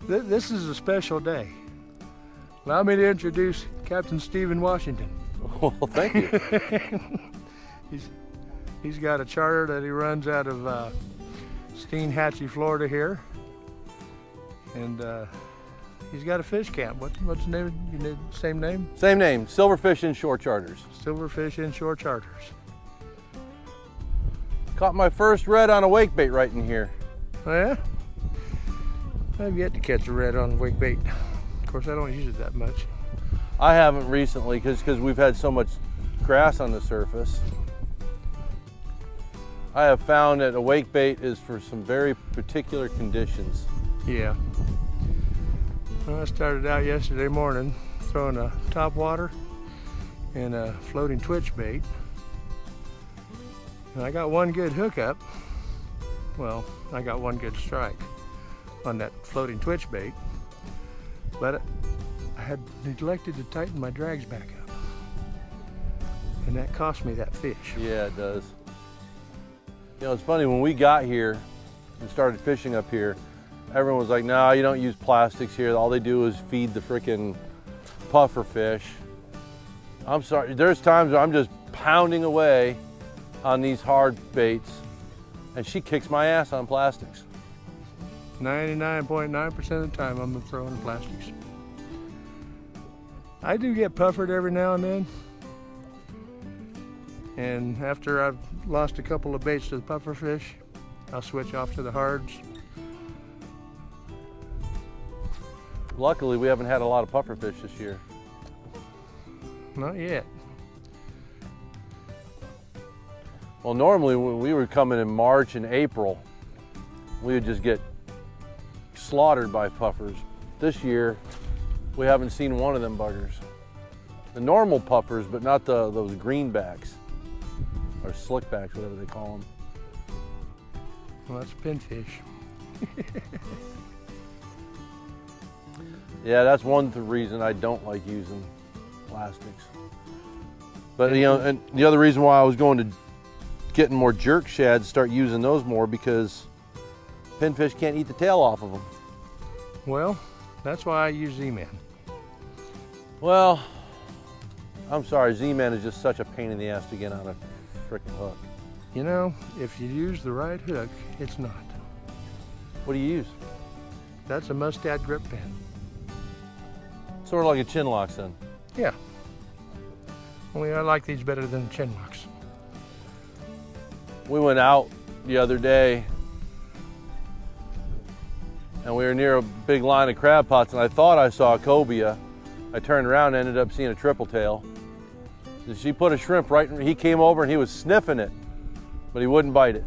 This is a special day. Allow me to introduce Captain Stephen Washington. Well, thank you. He's got a charter that he runs out of Steinhatchee, Florida here. And he's got a fish camp. What's the name? Same name? Same name, Silverfish Inshore Charters. Silverfish Inshore Charters. Caught my first red on a wake bait right in here. Oh yeah? I've yet to catch a red on wake bait. Of course, I don't use it that much. I haven't recently because we've had so much grass on the surface. I have found that a wake bait is for some very particular conditions. Yeah. Well, I started out yesterday morning throwing a top water and a floating twitch bait. And I got one good hookup. Well, I got one good strike on that floating twitch bait, but I had neglected to tighten my drags back up. And that cost me that fish. Yeah, it does. You know, it's funny, when we got here and started fishing up here, everyone was like, no, you don't use plastics here. All they do is feed the frickin' puffer fish. I'm sorry, there's times where I'm just pounding away on these hard baits and she kicks my ass on plastics. 99.9% of the time I'm throwing plastics. I do get puffered every now and then. And after I've lost a couple of baits to the puffer fish, I'll switch off to the hards. Luckily, we haven't had a lot of puffer fish this year. Not yet. Well, normally when we were coming in March and April, we would just get slaughtered by puffers. This year, we haven't seen one of them buggers. The normal puffers, but not those greenbacks or slickbacks, whatever they call them. Well, that's pinfish. Yeah, that's one reason I don't like using plastics. But you know, and the other reason why I was going to getting more jerk shads, start using those more, because pinfish can't eat the tail off of them. Well, that's why I use Z-Man. Well, I'm sorry, Z-Man is just such a pain in the ass to get on a frickin' hook. You know, if you use the right hook, it's not. What do you use? That's a Mustad grip pin. Sort of like a chin locks then. Yeah. Only I like these better than chin locks. We went out the other day and we were near a big line of crab pots and I thought I saw a cobia. I turned around and ended up seeing a triple tail. And she put a shrimp right in, he came over and he was sniffing it, but he wouldn't bite it.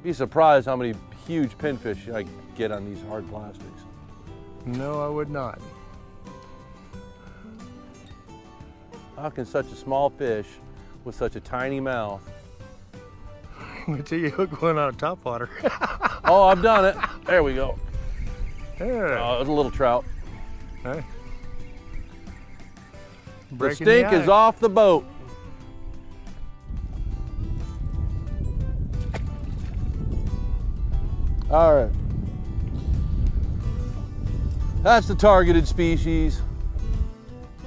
Be surprised how many huge pinfish I get on these hard plastics. No, I would not. How can such a small fish with such a tiny mouth? Until you hook one on top water. Oh, I've done it. There we go. Yeah. Oh, it's a little trout. Hey. The stink is off the boat. All right. That's the targeted species.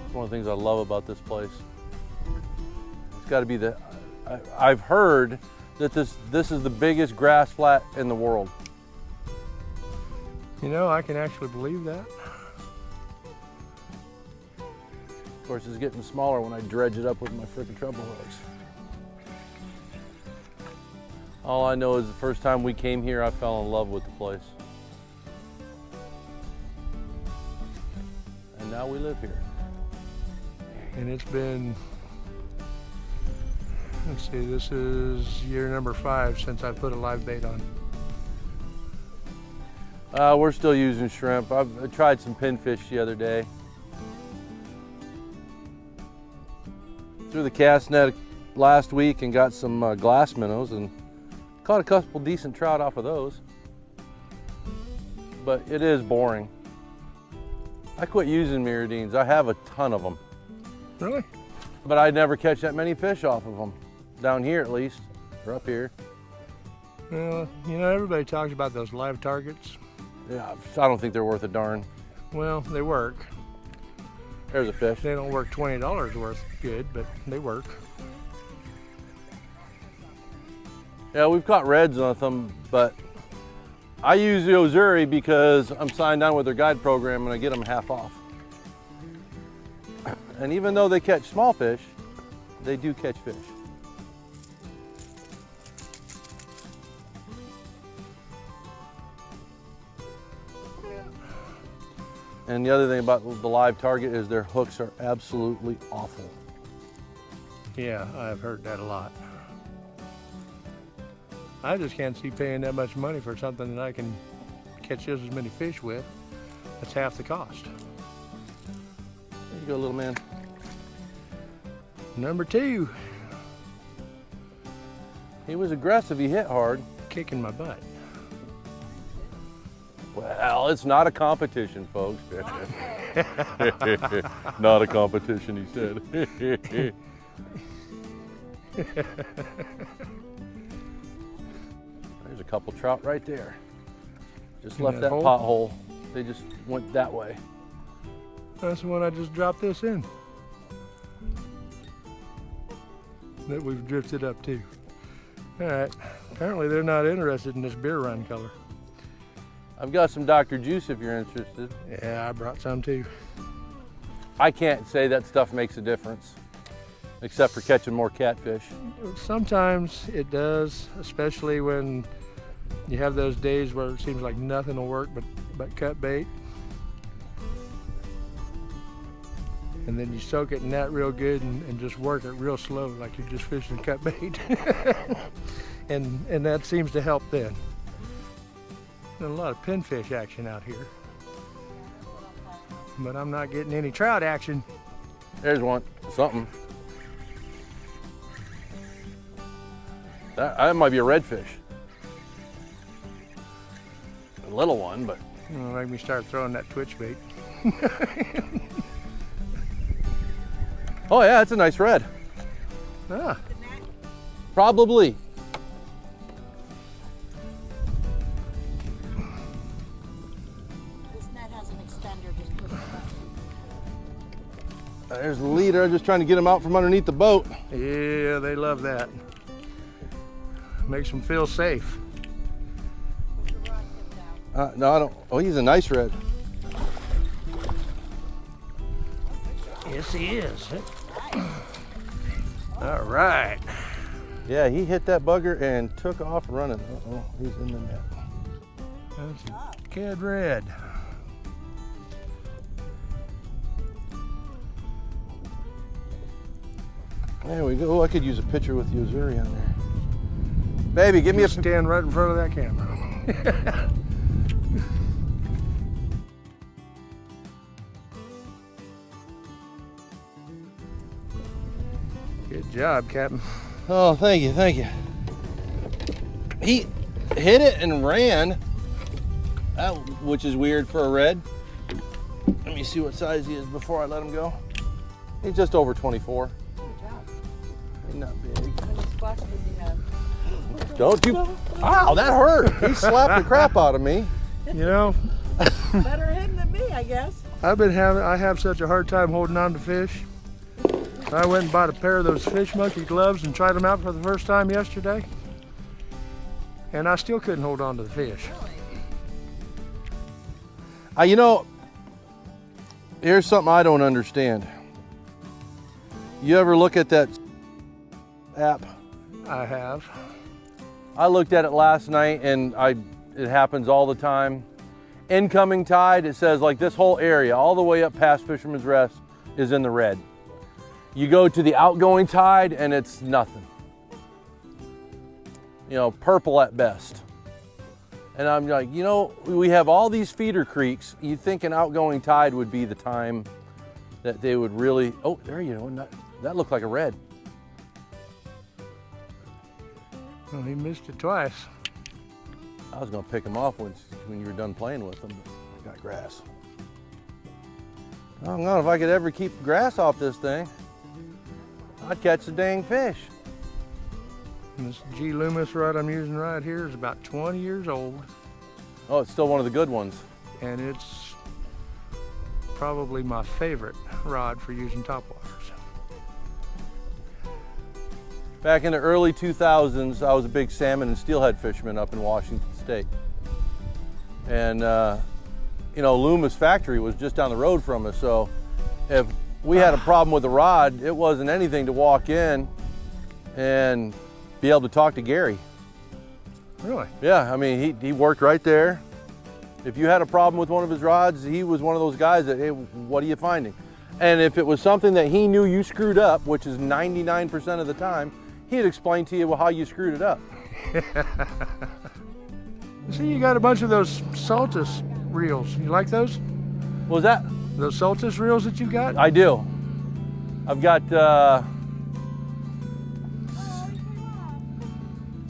It's one of the things I love about this place. It's got to be the, I've heard that this is the biggest grass flat in the world. You know, I can actually believe that. Of course, it's getting smaller when I dredge it up with my frickin' treble hooks. All I know is the first time we came here, I fell in love with the place. And now we live here. And it's been, let's see, this is year number 5 since I put a live bait on. We're still using shrimp. I tried some pinfish the other day. Threw the cast net last week and got some glass minnows and caught a couple decent trout off of those. But it is boring. I quit using miridines. I have a ton of them. Really? But I never catch that many fish off of them. Down here at least, or up here. Well, you know, everybody talks about those live targets. Yeah, I don't think they're worth a darn. Well, they work. There's a fish. They don't work $20 worth good, but they work. Yeah, we've caught reds on them, but I use the Ozuri because I'm signed on with their guide program and I get them half off. And even though they catch small fish, they do catch fish. And the other thing about the live target is their hooks are absolutely awful. Yeah, I've heard that a lot. I just can't see paying that much money for something that I can catch just as many fish with. That's half the cost. There you go, little man. Number 2. He was aggressive, he hit hard. Kicking my butt. Well, it's not a competition, folks. Not a competition, he said. There's a couple trout right there. Just left that pothole. They just went that way. That's the one I just dropped this in. That we've drifted up to. All right, apparently they're not interested in this beer run color. I've got some Dr. Juice if you're interested. Yeah, I brought some too. I can't say that stuff makes a difference, except for catching more catfish. Sometimes it does, especially when you have those days where it seems like nothing will work but cut bait. And then you soak it in that real good and just work it real slow, like you're just fishing cut bait. and that seems to help then. There's a lot of pinfish action out here. But I'm not getting any trout action. There's one, something. That might be a redfish. A little one, but. It'll make me start throwing that twitch bait. Oh yeah, it's a nice red. Ah. Probably. This net has an extender, just put it back. There's the leader. I'm just trying to get him out from underneath the boat. Yeah, they love that. Makes them feel safe. Put the rod tip down. No, I don't. Oh, he's a nice red. Yes, he is. All right. Yeah, he hit that bugger and took off running. Uh-oh, he's in the net. That's a kid red. There we go. Oh, I could use a picture with the Ozuri on there. Baby, give me a stand right in front of that camera. Good job, Captain. Oh, thank you, thank you. He hit it and ran, which is weird for a red. Let me see what size he is before I let him go. He's just over 24. Good job. He's not big. How many spots did you have? Don't you? Ow, that hurt. He slapped the crap out of me. You know, Better hidden than me, I guess. I have such a hard time holding on to fish. I went and bought a pair of those fish monkey gloves and tried them out for the first time yesterday. And I still couldn't hold on to the fish. You know, here's something I don't understand. You ever look at that app? I have. I looked at it last night and it happens all the time. Incoming tide, it says like this whole area, all the way up past Fisherman's Rest is in the red. You go to the outgoing tide and it's nothing. You know, purple at best. And I'm like, you know, we have all these feeder creeks. You'd think an outgoing tide would be the time that they would really, oh, there you go, that looked like a red. Well, he missed it twice. I was gonna pick him off when you were done playing with him, but I got grass. I don't know if I could ever keep grass off this thing. I'd catch the dang fish. And this G Loomis rod I'm using right here is about 20 years old. Oh, it's still one of the good ones. and it's probably my favorite rod for using topwaters. Back in the early 2000s, I was a big salmon and steelhead fisherman up in Washington State. And, you know, Loomis factory was just down the road from us. So if we had a problem with the rod, it wasn't anything to walk in and be able to talk to Gary. Really? Yeah, I mean, he worked right there. If you had a problem with one of his rods, he was one of those guys that, hey, what are you finding? And if it was something that he knew you screwed up, which is 99% of the time, he'd explain to you how you screwed it up. See, you got a bunch of those Saltus reels. You like those? What was that? Those Saltus reels that you got? I do. I've got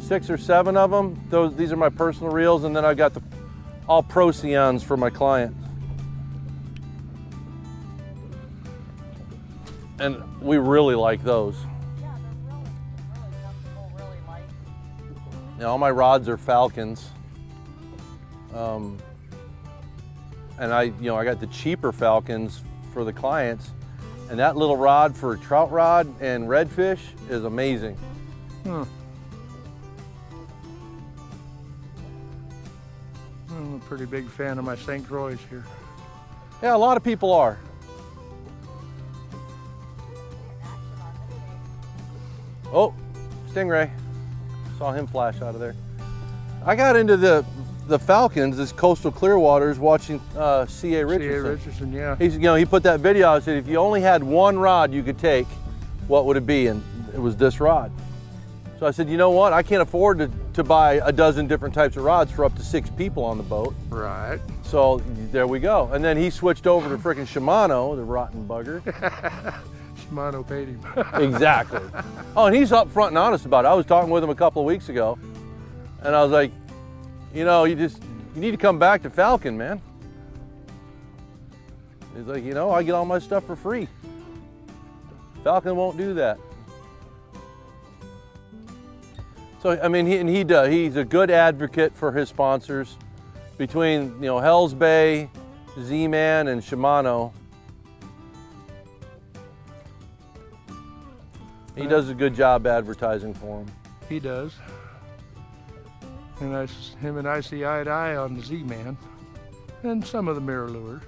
6 or 7 of them. These are my personal reels, and then I've got the all Procyons for my clients. And we really like those. Yeah, they're really comfortable, really light. Now, all my rods are Falcons. And I got the cheaper Falcons for the clients, and that little rod for trout rod and redfish is amazing. I'm a pretty big fan of my St. Croix here. Yeah, a lot of people are. Oh, stingray. Saw him flash out of there. I got into the Falcons, this coastal Clearwaters, watching C.A. Richardson. C.A. Richardson, yeah. He's, he put that video out and said, if you only had one rod you could take, what would it be? And it was this rod. So I said, you know what? I can't afford to buy a dozen different types of rods for up to 6 people on the boat. Right. So there we go. And then he switched over to frickin' Shimano, the rotten bugger. Shimano paid him. Exactly. Oh, and he's upfront and honest about it. I was talking with him a couple of weeks ago, and I was like, you know, you need to come back to Falcon, man. He's like, you know, I get all my stuff for free. Falcon won't do that. So, I mean, he's a good advocate for his sponsors. Between, you know, Hell's Bay, Z-Man, and Shimano, he does a good job advertising for them. He does. And him and I see eye to eye on the Z-Man and some of the mirror lures.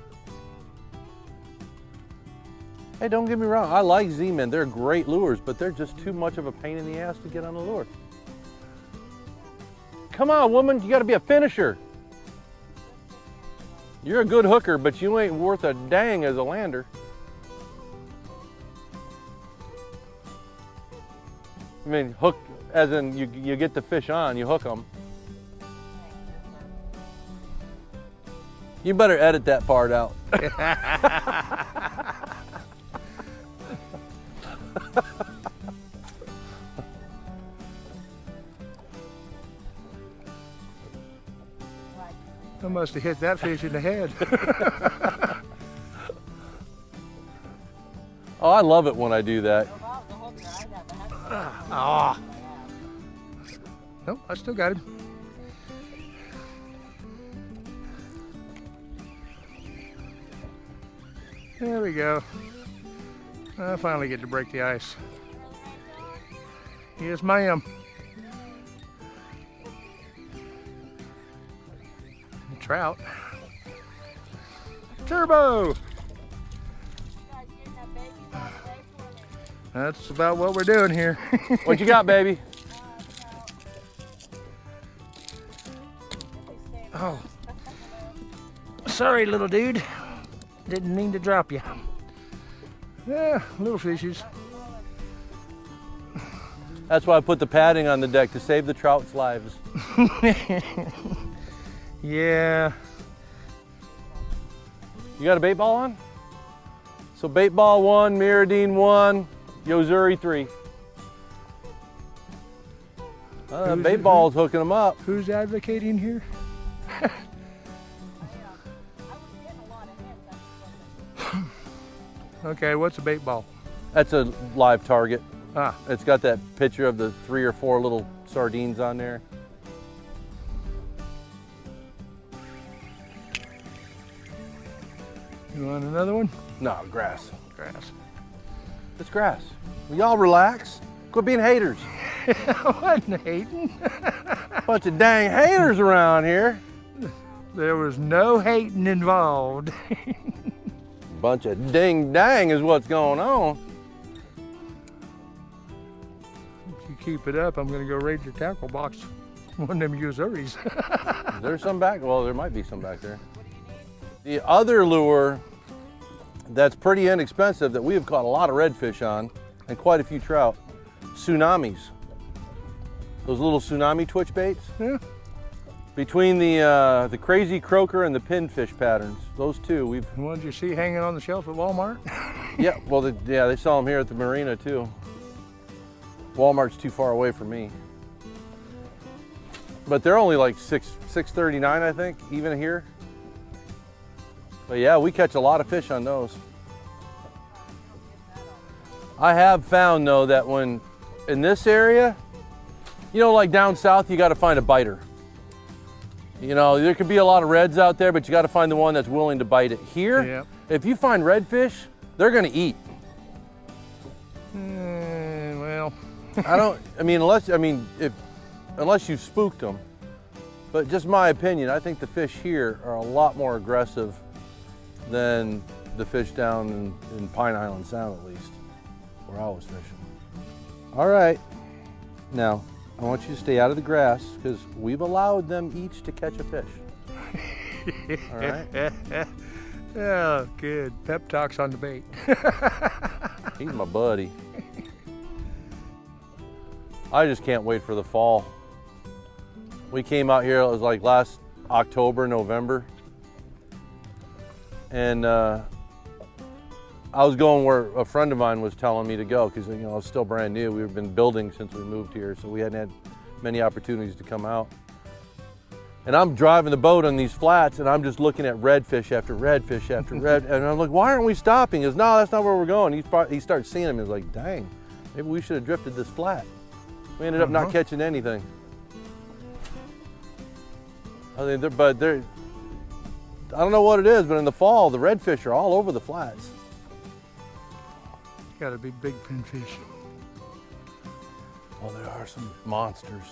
Hey, don't get me wrong, I like Z-Men. They're great lures, but they're just too much of a pain in the ass to get on the lure. Come on, woman, you gotta be a finisher. You're a good hooker, but you ain't worth a dang as a lander. I mean, hook, as in you get the fish on, you hook them. You better edit that part out. I must have hit that fish in the head. Oh, I love it when I do that. Ah. Nope, I still got him. There we go. I finally get to break the ice. Yes, ma'am. Trout. Turbo! That's about what we're doing here. What you got, baby? Oh. Sorry, little dude. Didn't mean to drop you. Yeah, little fishies. That's why I put the padding on the deck, to save the trout's lives. Yeah. You got a bait ball on? So bait ball 1, Mirrodine 1, Yozuri 3. Bait ball's hooking them up. Who's advocating here? Okay, what's a bait ball? That's a live target. Ah, It's got that picture of the 3 or 4 little sardines on there. You want another one? No, grass. Grass. It's grass. Will y'all relax? Quit being haters. I wasn't hating. Bunch of dang haters around here. There was no hating involved. Bunch of ding dang is what's going on. If you keep it up, I'm gonna go raid your tackle box. One of them Usuris. There's some back, well, there might be some back there. The other lure that's pretty inexpensive that we have caught a lot of redfish on and quite a few trout, tsunamis. Those little tsunami twitch baits. Yeah. Between the crazy croaker and the pinfish patterns, those two, we've. The ones you see hanging on the shelf at Walmart? Yeah, well, they sell them here at the marina too. Walmart's too far away from me. But they're only like $6.39, I think, even here. But yeah, we catch a lot of fish on those. I have found though that when in this area, you know, like down south, you got to find a biter. You know, there could be a lot of reds out there, but you got to find the one that's willing to bite it. Here, Yep. if you find redfish, they're going to eat. Well, Unless you've spooked them. But just my opinion, I think the fish here are a lot more aggressive than the fish down in Pine Island Sound, at least, where I was fishing. All right, now I want you to stay out of the grass because we've allowed them each to catch a fish. All right? yeah, good. Pep talks on the bait. He's my buddy. I just can't wait for the fall. We came out here, it was like last October, November. And I was going where a friend of mine was telling me to go because, you know, I was still brand new. We've been building since we moved here, so we hadn't had many opportunities to come out. And I'm driving the boat on these flats and I'm just looking at redfish after redfish after red. And I'm like, why aren't we stopping? He goes, no, that's not where we're going. He starts seeing them. He was like, dang, maybe we should have drifted this flat. We ended up not catching anything. I mean, I don't know what it is, but in the fall, the redfish are all over the flats. Got to be big pinfish. Oh, there are some monsters.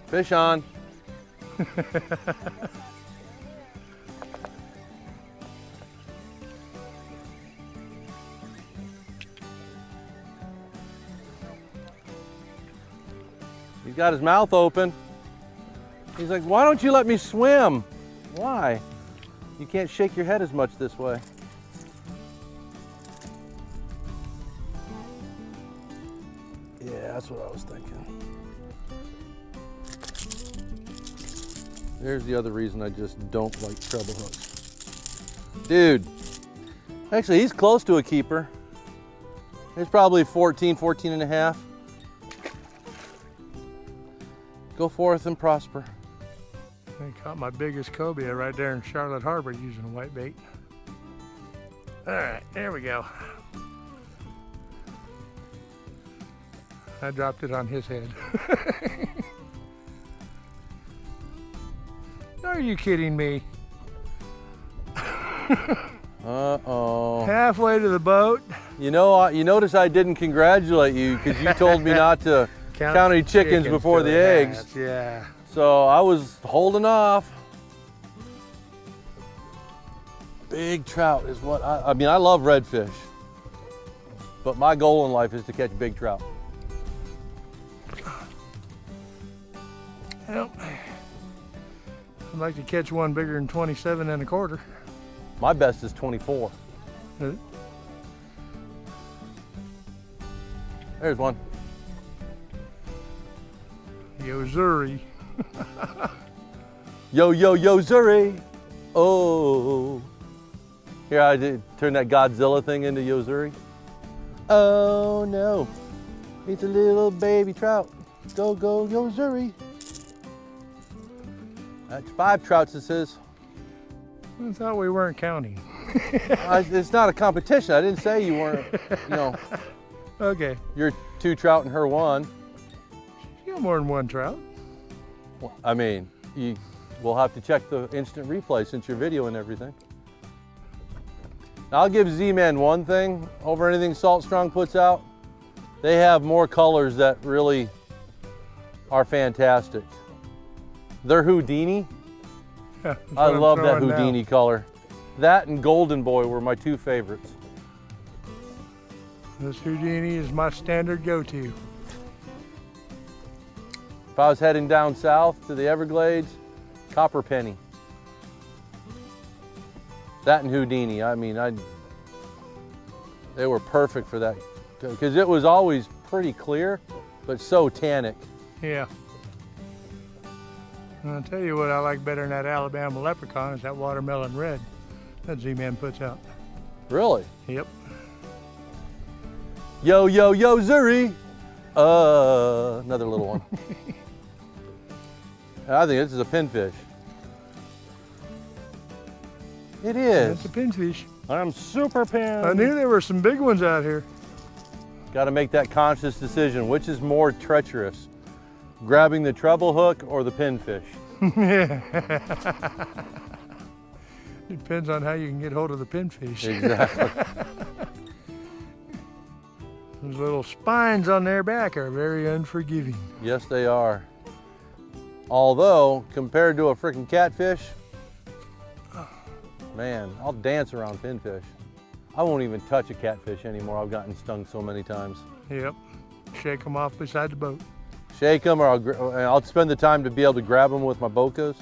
Fish on. He's got his mouth open. He's like, why don't you let me swim? Why? You can't shake your head as much this way. Yeah, that's what I was thinking. There's the other reason I just don't like treble hooks. Dude, actually he's close to a keeper. He's probably 14 and a half. Go forth and prosper. I caught my biggest cobia right there in Charlotte Harbor using a white bait. All right, there we go. I dropped it on his head. Are you kidding me? Uh-oh. Halfway to the boat. You know, you notice I didn't congratulate you because you told me not to count any chickens before the eggs. Hats, yeah. So I was holding off. Big trout is what I mean, I love redfish, but my goal in life is to catch big trout. Well, I'd like to catch one bigger than 27 and a quarter. My best is 24. There's one. Yozuri. Yo, Zuri. Oh. Here, I did turn that Godzilla thing into Yozuri. Oh no. It's a little baby trout. Go, Yozuri. That's 5 trouts, it says. I thought we weren't counting. It's not a competition. I didn't say you weren't, you know. Okay. You're 2 trout and her 1. You got more than one trout. I mean, we'll have to check the instant replay since you're videoing everything. I'll give Z-Man one thing over anything Salt Strong puts out. They have more colors that really are fantastic. Their Houdini, Yeah, I love that throwing Houdini color. That and Golden Boy were my two favorites. This Houdini is my standard go-to. If I was heading down south to the Everglades, Copper Penny. That and Houdini, I mean, they were perfect for that because it was always pretty clear, but so tannic. Yeah. And I'll tell you what I like better than that Alabama Leprechaun is that watermelon red that Z-Man puts out. Really? Yep. Yo, yo, yo, Zuri. Another little one. I think this is a pinfish. It is. That's a pinfish. I'm super pin. I knew there were some big ones out here. Got to make that conscious decision. Which is more treacherous? Grabbing the treble hook or the pinfish? Yeah. Depends on how you can get hold of the pinfish. Exactly. Those little spines on their back are very unforgiving. Yes, they are. Although, compared to a freaking catfish, man, I'll dance around pinfish. I won't even touch a catfish anymore. I've gotten stung so many times. Yep. Shake them off beside the boat. Shake them, or I'll spend the time to be able to grab them with my bocas.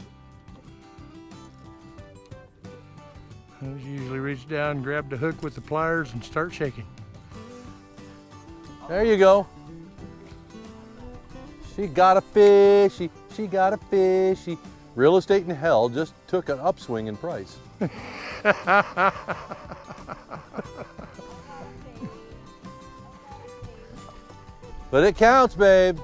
I usually reach down, grab the hook with the pliers, and start shaking. There you go. She got a fishy. She got a fishy. Real estate in hell just took an upswing in price. But it counts, babe.